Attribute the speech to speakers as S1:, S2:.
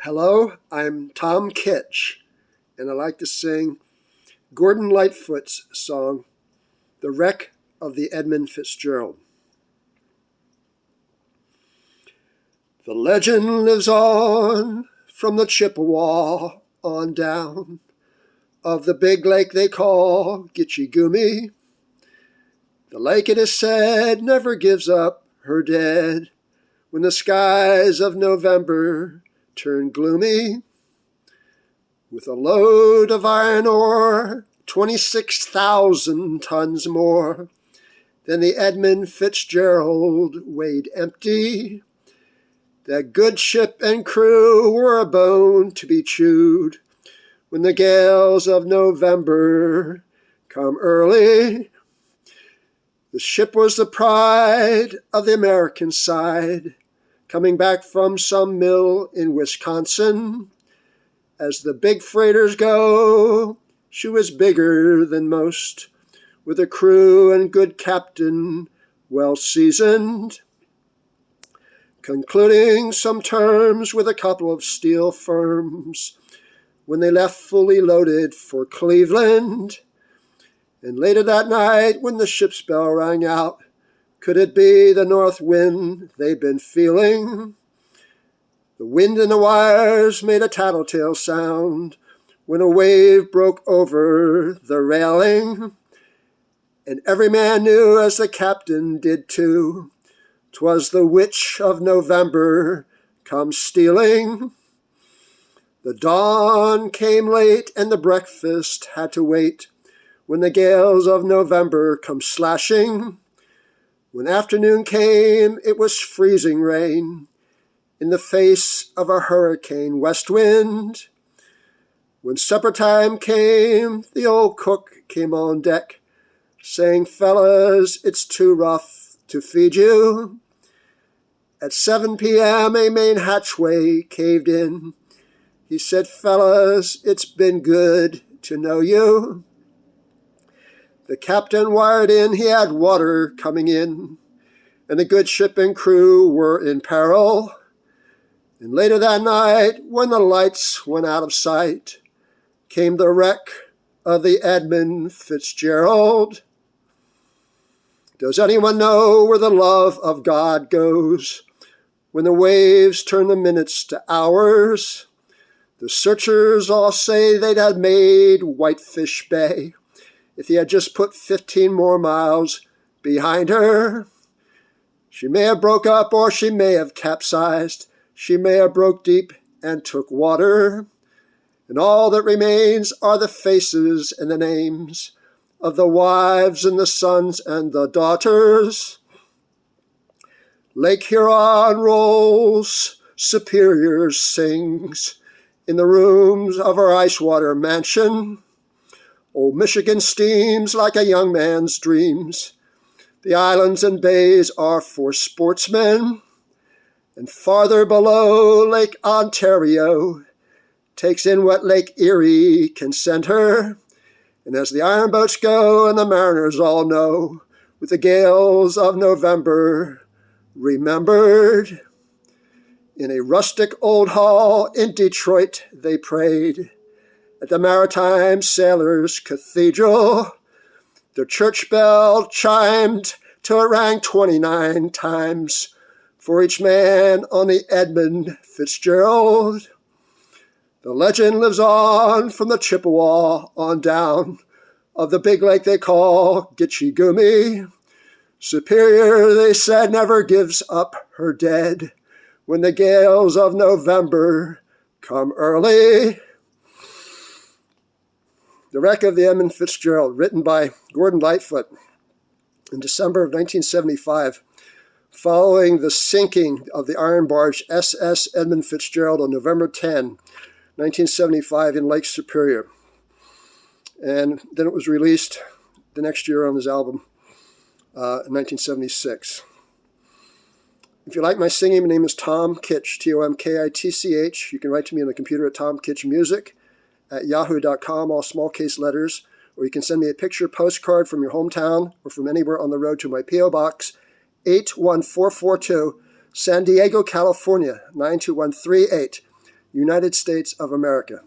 S1: Hello, I'm Tom Kitch, and I like to sing Gordon Lightfoot's song, The Wreck of the Edmund Fitzgerald. The legend lives on from the Chippewa on down of the big lake they call Gitchigumi. The lake, it is said, never gives up her dead when the skies of November turn gloomy. With a load of iron ore, 26,000 tons more than the Edmund Fitzgerald weighed empty, that good ship and crew were a bone to be chewed when the gales of November come early. The ship was the pride of the American side, coming back from some mill in Wisconsin. As the big freighters go, she was bigger than most, with a crew and good captain well seasoned, concluding some terms with a couple of steel firms when they left fully loaded for Cleveland. And later that night, when the ship's bell rang out, could it be the north wind they'd been feeling? The wind in the wires made a tattletale sound when a wave broke over the railing, and every man knew, as the captain did too, 'twas the witch of November come stealing. The dawn came late and the breakfast had to wait when the gales of November come slashing. When afternoon came, it was freezing rain in the face of a hurricane west wind. When supper time came, the old cook came on deck, saying, "Fellas, it's too rough to feed you." At 7 p.m., a main hatchway caved in. He said, "Fellas, it's been good to know you." The captain wired in he had water coming in, and the good ship and crew were in peril. And later that night, when the lights went out of sight, came the wreck of the Edmund Fitzgerald. Does anyone know where the love of God goes when the waves turn the minutes to hours? The searchers all say they'd have made Whitefish Bay if he had just put 15 more miles behind her. She may have broke up, or she may have capsized. She may have broke deep and took water. And all that remains are the faces and the names of the wives and the sons and the daughters. Lake Huron rolls, Superior sings in the rooms of her ice-water mansion. Old Michigan steams like a young man's dreams. The islands and bays are for sportsmen. And farther below, Lake Ontario takes in what Lake Erie can send her. And as the iron boats go, and the mariners all know, with the gales of November remembered, in a rustic old hall in Detroit they prayed, at the Maritime Sailors' Cathedral. The church bell chimed till it rang 29 times for each man on the Edmund Fitzgerald. The legend lives on from the Chippewa on down of the big lake they call Gitchigumi. Superior, they said, never gives up her dead when the gales of November come early. The Wreck of the Edmund Fitzgerald, written by Gordon Lightfoot in December of 1975, following the sinking of the iron barge SS Edmund Fitzgerald on November 10, 1975 in Lake Superior. And then it was released the next year on his album in 1976. If you like my singing, my name is Tom Kitch, Tomkitch. You can write to me on the computer at tomkitchmusic at yahoo.com, all small case letters, or you can send me a picture postcard from your hometown or from anywhere on the road to my P.O. Box, 81442, San Diego, California, 92138. United States of America.